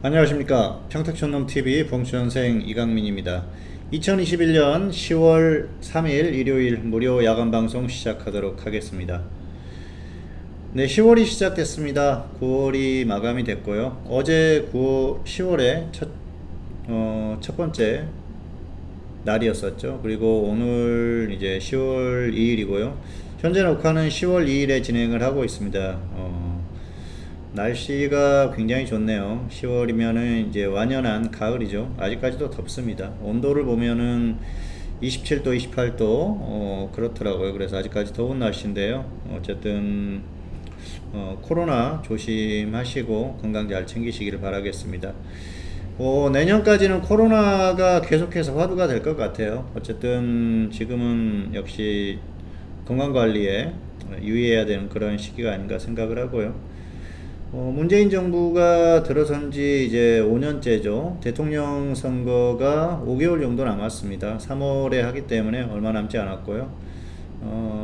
안녕하십니까. 평택촌놈TV 봉수현생 이강민입니다. 2021년 10월 3일 일요일 무료 야간방송 시작하도록 하겠습니다. 네, 10월이 시작됐습니다. 9월이 마감이 됐고요. 어제 10월에 첫 번째 날이었었죠. 그리고 오늘 이제 10월 2일이고요. 현재 녹화는 10월 2일에 진행을 하고 있습니다. 날씨가 굉장히 좋네요. 10월이면은 이제 완연한 가을이죠. 아직까지도 덥습니다. 온도를 보면은 27도, 28도 그렇더라고요. 그래서 아직까지 더운 날씨인데요. 어쨌든 코로나 조심하시고 건강 잘 챙기시기를 바라겠습니다. 내년까지는 코로나가 계속해서 화두가 될 것 같아요. 어쨌든 지금은 역시 건강관리에 유의해야 되는 그런 시기가 아닌가 생각을 하고요. 문재인 정부가 들어선 지 이제 5년째죠. 대통령 선거가 5개월 정도 남았습니다. 3월에 하기 때문에 얼마 남지 않았고요.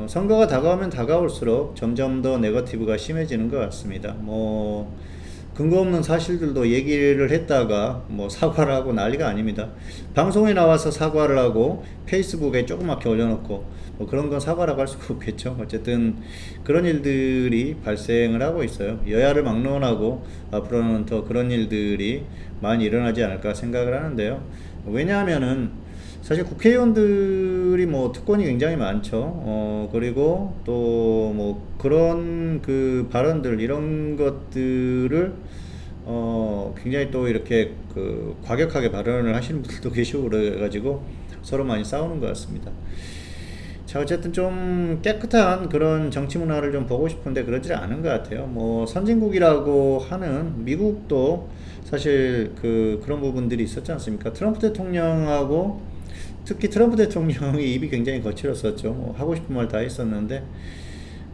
선거가 다가오면 다가올수록 점점 더 네거티브가 심해지는 것 같습니다. 근거 없는 사실들도 얘기를 했다가 사과를 하고 난리가 아닙니다. 방송에 나와서 사과를 하고 페이스북에 조그맣게 올려놓고 그런 건 사과라고 할 수가 없겠죠. 어쨌든 그런 일들이 발생을 하고 있어요. 여야를 막론하고 앞으로는 더 그런 일들이 많이 일어나지 않을까 생각을 하는데요. 왜냐하면은 사실 국회의원들이 특권이 굉장히 많죠. 그리고 또 그런 그 발언들 이런 것들을 굉장히 또 이렇게 과격하게 발언을 하시는 분들도 계시고 그래가지고 서로 많이 싸우는 것 같습니다. 자, 어쨌든 좀 깨끗한 그런 정치 문화를 좀 보고 싶은데 그러지 않은 것 같아요. 선진국이라고 하는 미국도 사실 그런 부분들이 있었지 않습니까? 트럼프 대통령하고 특히 트럼프 대통령이 입이 굉장히 거칠었었죠. 하고 싶은 말 다 했었는데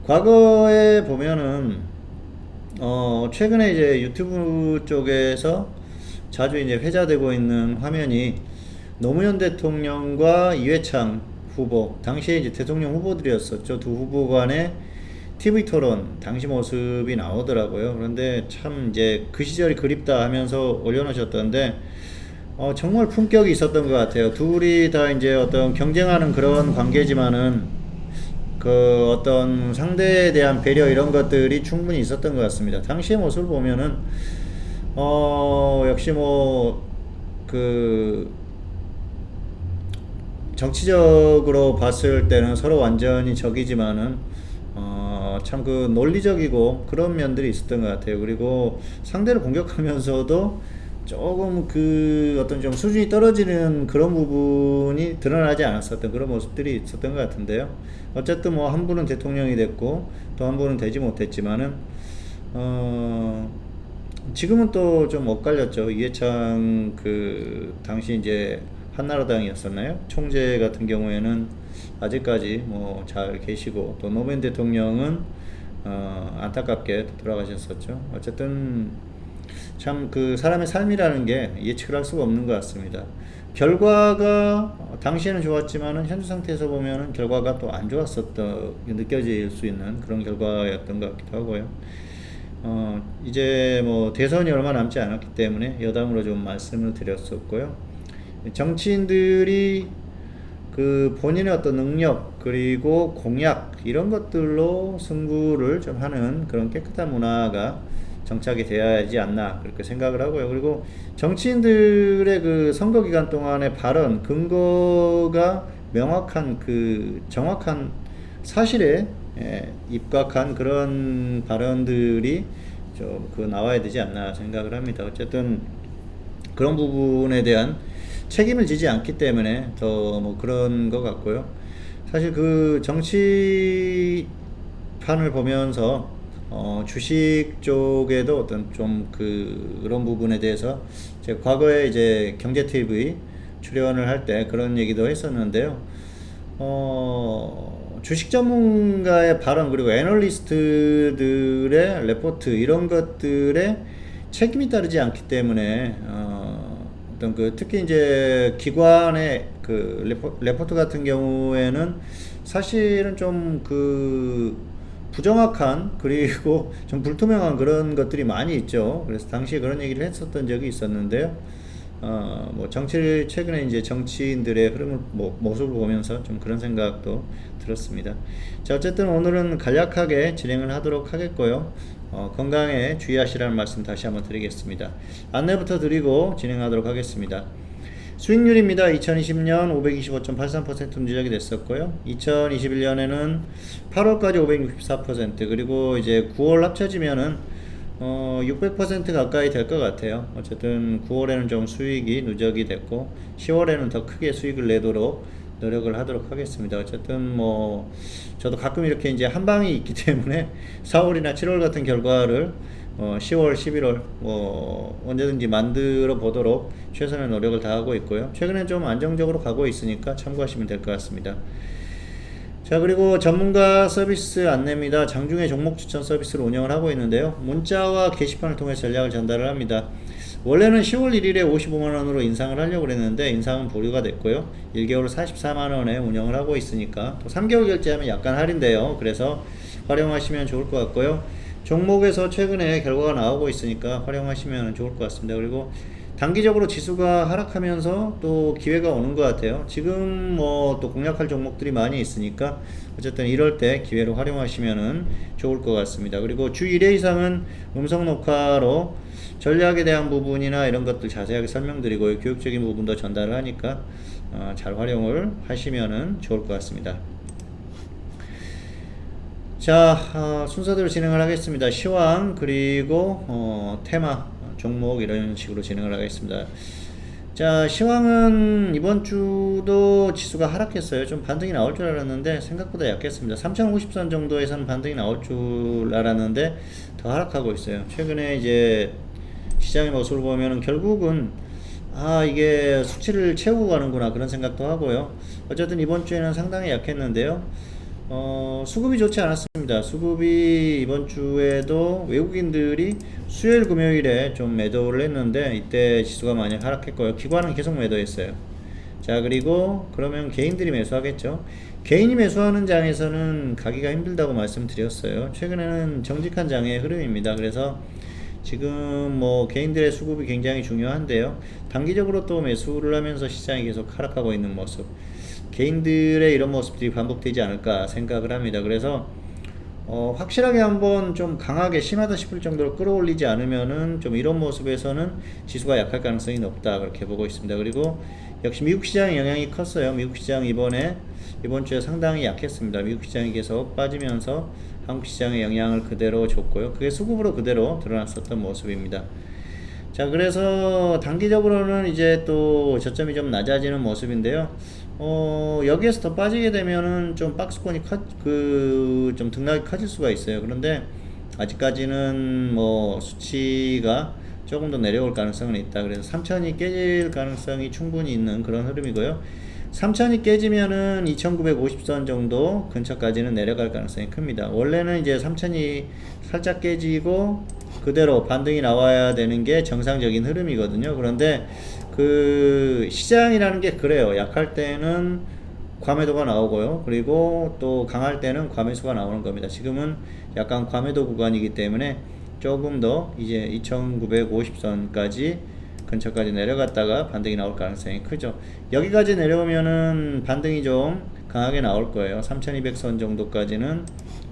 과거에 보면은 최근에 이제 유튜브 쪽에서 자주 이제 회자되고 있는 화면이 노무현 대통령과 이회창 후보, 당시에 이제 대통령 후보들이었었죠. 두 후보 간의 TV 토론 당시 모습이 나오더라고요. 그런데 참 이제 그 시절이 그립다 하면서 올려놓으셨던데 정말 품격이 있었던 것 같아요. 둘이 다 이제 어떤 경쟁하는 그런 관계지만은 어떤 상대에 대한 배려 이런 것들이 충분히 있었던 것 같습니다. 당시의 모습을 보면은 역시 정치적으로 봤을 때는 서로 완전히 적이지만은 참 논리적이고 그런 면들이 있었던 것 같아요. 그리고 상대를 공격하면서도 조금 어떤 좀 수준이 떨어지는 그런 부분이 드러나지 않았었던 그런 모습들이 있었던 것 같은데요. 어쨌든 한 분은 대통령이 됐고 또 한 분은 되지 못했지만은 지금은 또 좀 엇갈렸죠. 이해창 당시 이제 한나라당이었었나요? 총재 같은 경우에는 아직까지 잘 계시고 또 노무현 대통령은 안타깝게 돌아가셨었죠. 어쨌든 참 사람의 삶이라는 게 예측을 할 수가 없는 것 같습니다. 결과가 당시에는 좋았지만은 현재 상태에서 보면은 결과가 또 안 좋았었던 느껴질 수 있는 그런 결과였던 것 같기도 하고요. 이제 대선이 얼마 남지 않았기 때문에 여담으로 좀 말씀을 드렸었고요. 정치인들이 본인의 어떤 능력 그리고 공약 이런 것들로 승부를 좀 하는 그런 깨끗한 문화가 정착이 되어야 하지 않나 그렇게 생각을 하고요. 그리고 정치인들의 선거 기간 동안의 발언 근거가 명확한 정확한 사실에 입각한 그런 발언들이 좀 나와야 되지 않나 생각을 합니다. 어쨌든 그런 부분에 대한 책임을 지지 않기 때문에 더 그런 것 같고요. 사실 정치판을 보면서 주식 쪽에도 어떤 좀 그런 부분에 대해서 제가 과거에 이제 경제TV 출연을 할 때 그런 얘기도 했었는데요. 주식 전문가의 발언 그리고 애널리스트들의 레포트 이런 것들에 책임이 따르지 않기 때문에 어떤 특히 이제 기관의 레포트 같은 경우에는 사실은 좀 부정확한 그리고 좀 불투명한 그런 것들이 많이 있죠. 그래서 당시에 그런 얘기를 했었던 적이 있었는데요. 뭐 최근에 이제 정치인들의 흐름을 모습을 보면서 좀 그런 생각도 들었습니다. 자, 어쨌든 오늘은 간략하게 진행을 하도록 하겠고요. 건강에 주의하시라는 말씀 다시 한번 드리겠습니다. 안내부터 드리고 진행하도록 하겠습니다. 수익률입니다. 2020년 525.83% 누적이 됐었고요. 2021년에는 8월까지 564%, 그리고 이제 9월 합쳐지면은 600% 가까이 될 것 같아요. 어쨌든 9월에는 좀 수익이 누적이 됐고 10월에는 더 크게 수익을 내도록 노력을 하도록 하겠습니다. 어쨌든 뭐 저도 가끔 이렇게 이제 한 방이 있기 때문에 4월이나 7월 같은 결과를 10월, 11월 언제든지 만들어 보도록 최선의 노력을 다하고 있고요. 최근에 좀 안정적으로 가고 있으니까 참고하시면 될 것 같습니다. 자, 그리고 전문가 서비스 안내입니다. 장중에 종목 추천 서비스를 운영을 하고 있는데요. 문자와 게시판을 통해 전략을 전달을 합니다. 원래는 10월 1일에 55만원으로 인상을 하려고 그랬는데 인상은 보류가 됐고요. 1개월 44만원에 운영을 하고 있으니까 또 3개월 결제하면 약간 할인돼요. 그래서 활용하시면 좋을 것 같고요. 종목에서 최근에 결과가 나오고 있으니까 활용하시면 좋을 것 같습니다. 그리고 단기적으로 지수가 하락하면서 또 기회가 오는 것 같아요. 지금 뭐 또 공략할 종목들이 많이 있으니까 어쨌든 이럴 때 기회로 활용하시면 좋을 것 같습니다. 그리고 주 1회 이상은 음성 녹화로 전략에 대한 부분이나 이런 것들 자세하게 설명드리고 교육적인 부분도 전달을 하니까 잘 활용을 하시면 좋을 것 같습니다. 자, 순서대로 진행을 하겠습니다. 시황 그리고 테마 종목 이런 식으로 진행을 하겠습니다. 자, 시황은 이번 주도 지수가 하락했어요. 좀 반등이 나올 줄 알았는데 생각보다 약했습니다. 3050선 정도에서는 반등이 나올 줄 알았는데 더 하락하고 있어요. 최근에 이제 시장의 모습을 보면은 결국은 이게 수치를 채우고 가는구나 그런 생각도 하고요. 어쨌든 이번 주에는 상당히 약했는데요. 수급이 좋지 않았습니다. 수급이 이번 주에도 외국인들이 수요일 금요일에 좀 매도를 했는데 이때 지수가 많이 하락했고요. 기관은 계속 매도했어요. 자, 그리고 그러면 개인들이 매수하겠죠. 개인이 매수하는 장에서는 가기가 힘들다고 말씀드렸어요. 최근에는 정직한 장의 흐름입니다. 그래서 지금 뭐 개인들의 수급이 굉장히 중요한데요. 단기적으로 또 매수를 하면서 시장이 계속 하락하고 있는 모습, 개인들의 이런 모습들이 반복되지 않을까 생각을 합니다. 그래서 확실하게 한번 좀 강하게 심하다 싶을 정도로 끌어올리지 않으면은 좀 이런 모습에서는 지수가 약할 가능성이 높다 그렇게 보고 있습니다. 그리고 역시 미국 시장의 영향이 컸어요. 미국 시장 이번 주에 상당히 약했습니다. 미국 시장이 계속 빠지면서 한국 시장의 영향을 그대로 줬고요. 그게 수급으로 그대로 드러났었던 모습입니다. 자, 그래서 단기적으로는 이제 또 저점이 좀 낮아지는 모습인데요. 여기에서 더 빠지게 되면은 좀 박스권이 좀 등락이 커질 수가 있어요. 그런데 아직까지는 뭐 수치가 조금 더 내려올 가능성은 있다. 그래서 3000이 깨질 가능성이 충분히 있는 그런 흐름이고요. 3000이 깨지면은 2950선 정도 근처까지는 내려갈 가능성이 큽니다. 원래는 이제 3000이 살짝 깨지고 그대로 반등이 나와야 되는 게 정상적인 흐름이거든요. 그런데 그 시장이라는 게 그래요. 약할 때는 과매도가 나오고요. 그리고 또 강할 때는 과매수가 나오는 겁니다. 지금은 약간 과매도 구간이기 때문에 조금 더 이제 2950선까지 근처까지 내려갔다가 반등이 나올 가능성이 크죠. 여기까지 내려오면은 반등이 좀 강하게 나올 거예요. 3200선 정도까지는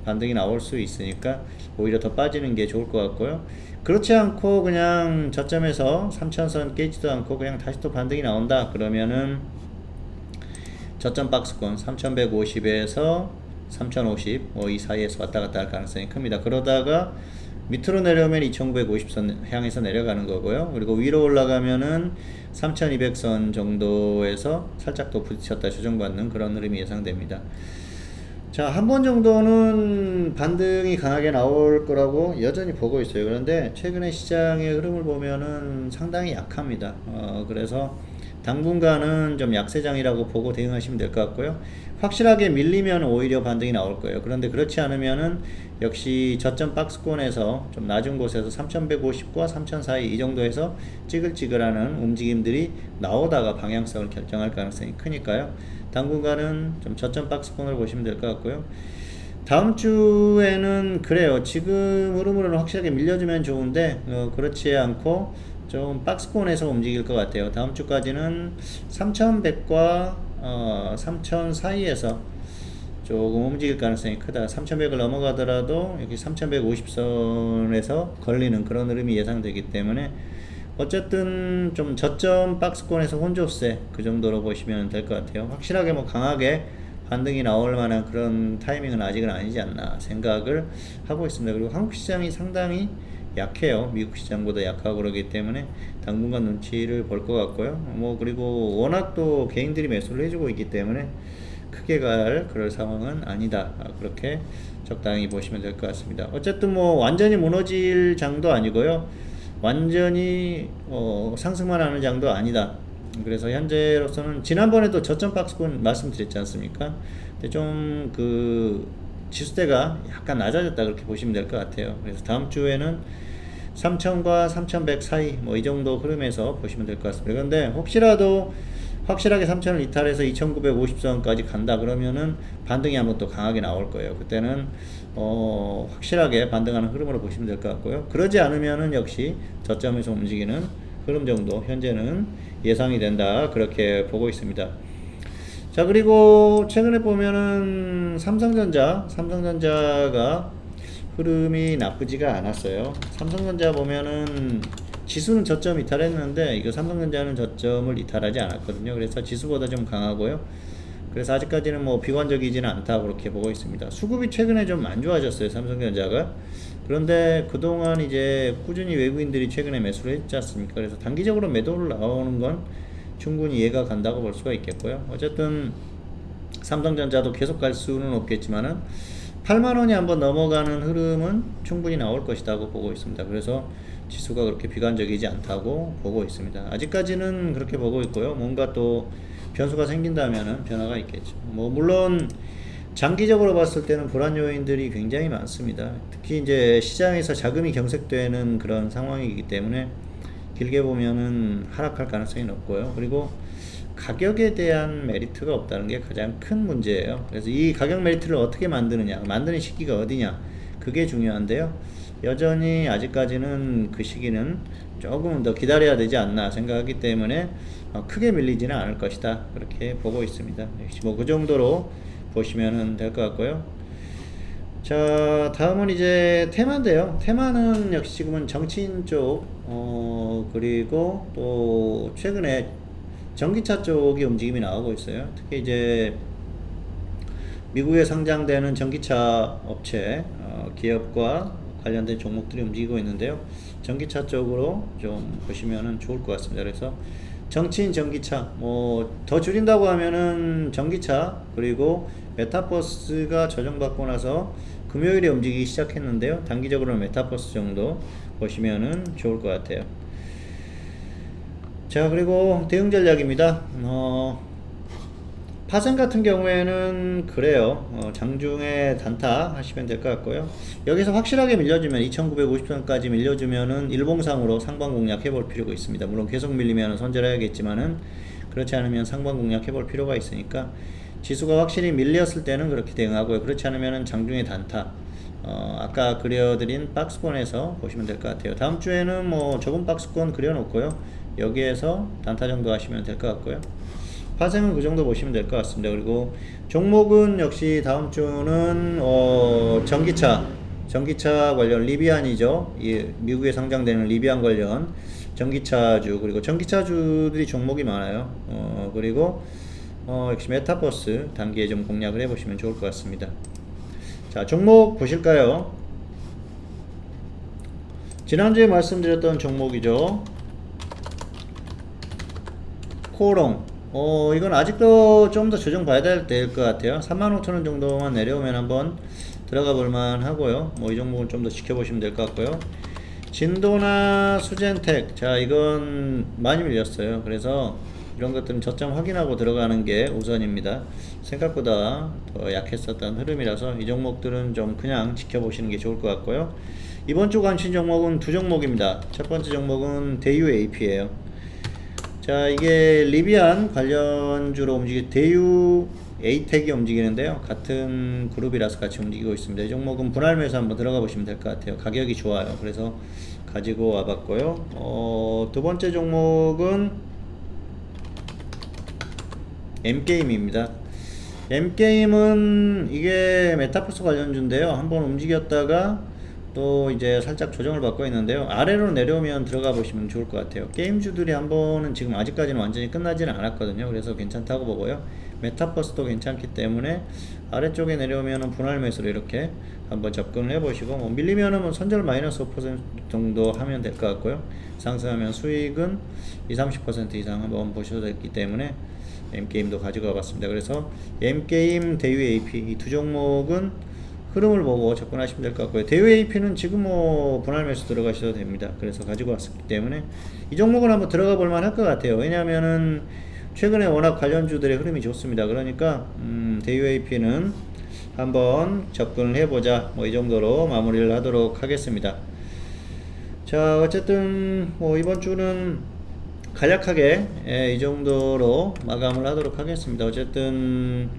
반등이 나올 수 있으니까 오히려 더 빠지는 게 좋을 것 같고요. 그렇지 않고 그냥 저점에서 3000선 깨지도 않고 그냥 다시 또 반등이 나온다 그러면은 저점 박스권 3150에서 3050 이 사이에서 왔다 갔다 할 가능성이 큽니다. 그러다가 밑으로 내려오면 2950선 향해서 내려가는 거고요. 그리고 위로 올라가면은 3200선 정도에서 살짝 또 부딪혔다 조정받는 그런 흐름이 예상됩니다. 자, 한 번 정도는 반등이 강하게 나올 거라고 여전히 보고 있어요. 그런데 최근에 시장의 흐름을 보면은 상당히 약합니다. 그래서 당분간은 좀 약세장이라고 보고 대응하시면 될 것 같고요. 확실하게 밀리면 오히려 반등이 나올 거예요. 그런데 그렇지 않으면은 역시 저점 박스권에서 좀 낮은 곳에서 3150과 3000 사이 이 정도에서 찌글찌글하는 움직임들이 나오다가 방향성을 결정할 가능성이 크니까요. 당분간은 좀 저점 박스권을 보시면 될 것 같고요. 다음 주에는 그래요. 지금 흐름으로는 확실하게 밀려주면 좋은데 그렇지 않고 좀 박스권에서 움직일 것 같아요. 다음 주까지는 3100과 3000 사이에서 조금 움직일 가능성이 크다. 3100을 넘어가더라도 여기 3150선에서 걸리는 그런 흐름이 예상되기 때문에 어쨌든 좀 저점 박스권에서 혼조세 그 정도로 보시면 될 것 같아요. 확실하게 뭐 강하게 반등이 나올 만한 그런 타이밍은 아직은 아니지 않나 생각을 하고 있습니다. 그리고 한국 시장이 상당히 약해요. 미국 시장보다 약하고 그러기 때문에 당분간 눈치를 볼 것 같고요. 뭐 그리고 워낙 또 개인들이 매수를 해주고 있기 때문에 크게 갈 그럴 상황은 아니다. 그렇게 적당히 보시면 될 것 같습니다. 어쨌든 뭐 완전히 무너질 장도 아니고요. 완전히 상승만 하는 장도 아니다. 그래서 현재로서는 지난번에도 저점 박스권 말씀드렸지 않습니까? 근데 좀 그 지수대가 약간 낮아졌다 그렇게 보시면 될 것 같아요. 그래서 다음 주에는 3000과 3100 사이 뭐 이 정도 흐름에서 보시면 될 것 같습니다. 그런데 혹시라도 확실하게 3000을 이탈해서 2950선까지 간다 그러면은 반등이 한번 또 강하게 나올 거예요. 그때는 확실하게 반등하는 흐름으로 보시면 될 것 같고요. 그러지 않으면은 역시 저점에서 움직이는 흐름 정도 현재는 예상이 된다 그렇게 보고 있습니다. 자, 그리고 최근에 보면은 삼성전자가 흐름이 나쁘지가 않았어요. 삼성전자 보면은 지수는 저점 이탈했는데 이거 삼성전자는 저점을 이탈하지 않았거든요. 그래서 지수보다 좀 강하고요. 그래서 아직까지는 뭐 비관적이지는 않다 그렇게 보고 있습니다. 수급이 최근에 좀 안 좋아졌어요, 삼성전자가. 그런데 그동안 이제 꾸준히 외국인들이 최근에 매수를 했지 않습니까? 그래서 단기적으로 매도를 나오는 건 충분히 이해가 간다고 볼 수가 있겠고요. 어쨌든 삼성전자도 계속 갈 수는 없겠지만은 8만원이 한번 넘어가는 흐름은 충분히 나올 것이라고 보고 있습니다. 그래서 지수가 그렇게 비관적이지 않다고 보고 있습니다. 아직까지는 그렇게 보고 있고요. 뭔가 또 변수가 생긴다면은 변화가 있겠죠. 뭐 물론 장기적으로 봤을 때는 불안 요인들이 굉장히 많습니다. 특히 이제 시장에서 자금이 경색되는 그런 상황이기 때문에 길게 보면은 하락할 가능성이 높고요. 그리고 가격에 대한 메리트가 없다는 게 가장 큰 문제예요. 그래서 이 가격 메리트를 어떻게 만드느냐, 만드는 시기가 어디냐, 그게 중요한데요. 여전히 아직까지는 그 시기는 조금 더 기다려야 되지 않나 생각하기 때문에 크게 밀리지는 않을 것이다 그렇게 보고 있습니다. 역시 뭐 그 정도로 보시면 될 것 같고요. 자, 다음은 이제 테마인데요. 테마는 역시 지금은 정치인 쪽, 그리고 또 최근에 전기차 쪽의 움직임이 나오고 있어요. 특히 이제 미국에 상장되는 전기차 업체, 기업과 관련된 종목들이 움직이고 있는데요. 전기차 쪽으로 좀 보시면 좋을 것 같습니다. 그래서 정치인 전기차, 뭐 더 줄인다고 하면은 전기차 그리고 메타버스가 조정받고 나서 금요일에 움직이기 시작했는데요. 단기적으로는 메타버스 정도 보시면은 좋을 것 같아요. 자, 그리고 대응 전략입니다. 파생 같은 경우에는 그래요. 장중에 단타 하시면 될 것 같고요. 여기서 확실하게 밀려주면 2950선까지 밀려주면은 일봉상으로 상방 공략 해볼 필요가 있습니다. 물론 계속 밀리면 손절해야겠지만은 그렇지 않으면 상방 공략 해볼 필요가 있으니까 지수가 확실히 밀렸을 때는 그렇게 대응하고요. 그렇지 않으면은 장중에 단타. 아까 그려드린 박스권에서 보시면 될 것 같아요. 다음 주에는 뭐 좁은 박스권 그려놓고요. 여기에서 단타 정도 하시면 될 것 같고요. 파생은 그 정도 보시면 될 것 같습니다. 그리고 종목은 역시 다음 주는 전기차 관련 리비안이죠. 미국에 상장되는 리비안 관련 전기차주, 그리고 전기차주들이 종목이 많아요. 그리고 역시 메타버스 단기에 좀 공략을 해보시면 좋을 것 같습니다. 자, 종목 보실까요? 지난주에 말씀드렸던 종목이죠. 코오롱. 이건 아직도 좀 더 조정 봐야 될 것 같아요. 35,000원 정도만 내려오면 한번 들어가 볼만 하고요. 뭐 이 종목은 좀 더 지켜보시면 될 것 같고요. 진도나 수젠텍. 자, 이건 많이 밀렸어요. 그래서 이런 것들은 저점 확인하고 들어가는 게 우선입니다. 생각보다 더 약했었던 흐름이라서 이 종목들은 좀 그냥 지켜보시는 게 좋을 것 같고요. 이번 주 관심 종목은 두 종목입니다. 첫 번째 종목은 대유 AP예요. 자, 이게 리비안 관련주로 움직일 대유 에이텍이 움직이는데요. 같은 그룹이라서 같이 움직이고 있습니다. 이 종목은 분할 매수 한번 들어가 보시면 될 것 같아요. 가격이 좋아요. 그래서 가지고 와봤고요. 두 번째 종목은 M게임입니다. M게임은 이게 메타버스 관련주인데요. 한번 움직였다가 또 이제 살짝 조정을 받고 있는데요. 아래로 내려오면 들어가 보시면 좋을 것 같아요. 게임주들이 한번은 지금 아직까지는 완전히 끝나지는 않았거든요. 그래서 괜찮다고 보고요. 메타버스도 괜찮기 때문에 아래쪽에 내려오면은 분할 매수로 이렇게 한번 접근을 해보시고, 뭐 밀리면은 뭐 선절 마이너스 5% 정도 하면 될 것 같고요. 상승하면 수익은 20-30% 이상 한번 보셔도 되기 때문에 M게임도 가지고 와봤습니다. 그래서 M게임, 대유 AP 이 두 종목은 흐름을 보고 접근하시면 될 것 같고요. 대유 AP는 지금 뭐 분할 매수 들어가셔도 됩니다. 그래서 가지고 왔기 때문에 이 종목은 한번 들어가 볼 만할 것 같아요. 왜냐하면은 최근에 워낙 관련주들의 흐름이 좋습니다. 그러니까 대유 AP는 한번 접근을 해보자, 뭐 이 정도로 마무리를 하도록 하겠습니다. 자, 어쨌든 뭐 이번 주는 간략하게 이 정도로 마감을 하도록 하겠습니다. 어쨌든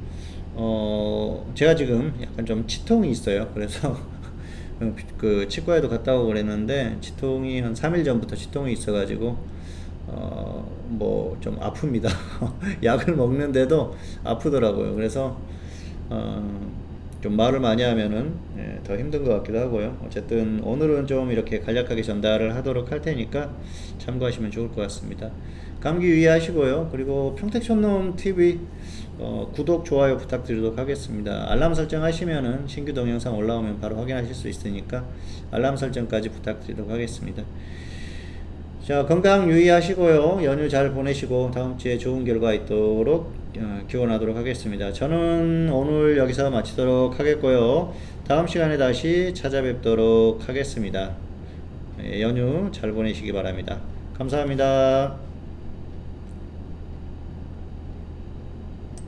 제가 지금 약간 좀 치통이 있어요. 그래서 그 치과에도 갔다 오고 그랬는데 치통이 한 3일 전부터 치통이 있어가지고 뭐 좀 아픕니다. 약을 먹는데도 아프더라고요. 그래서 좀 말을 많이 하면은 더 힘든 것 같기도 하고요. 어쨌든 오늘은 좀 이렇게 간략하게 전달을 하도록 할 테니까 참고하시면 좋을 것 같습니다. 감기 유의하시고요. 그리고 평택촌놈 TV 구독, 좋아요 부탁드리도록 하겠습니다. 알람 설정 하시면은 신규 동영상 올라오면 바로 확인하실 수 있으니까 알람 설정까지 부탁드리도록 하겠습니다. 자, 건강 유의하시고요. 연휴 잘 보내시고 다음 주에 좋은 결과 있도록 기원하도록 하겠습니다. 저는 오늘 여기서 마치도록 하겠고요. 다음 시간에 다시 찾아뵙도록 하겠습니다. 연휴 잘 보내시기 바랍니다. 감사합니다.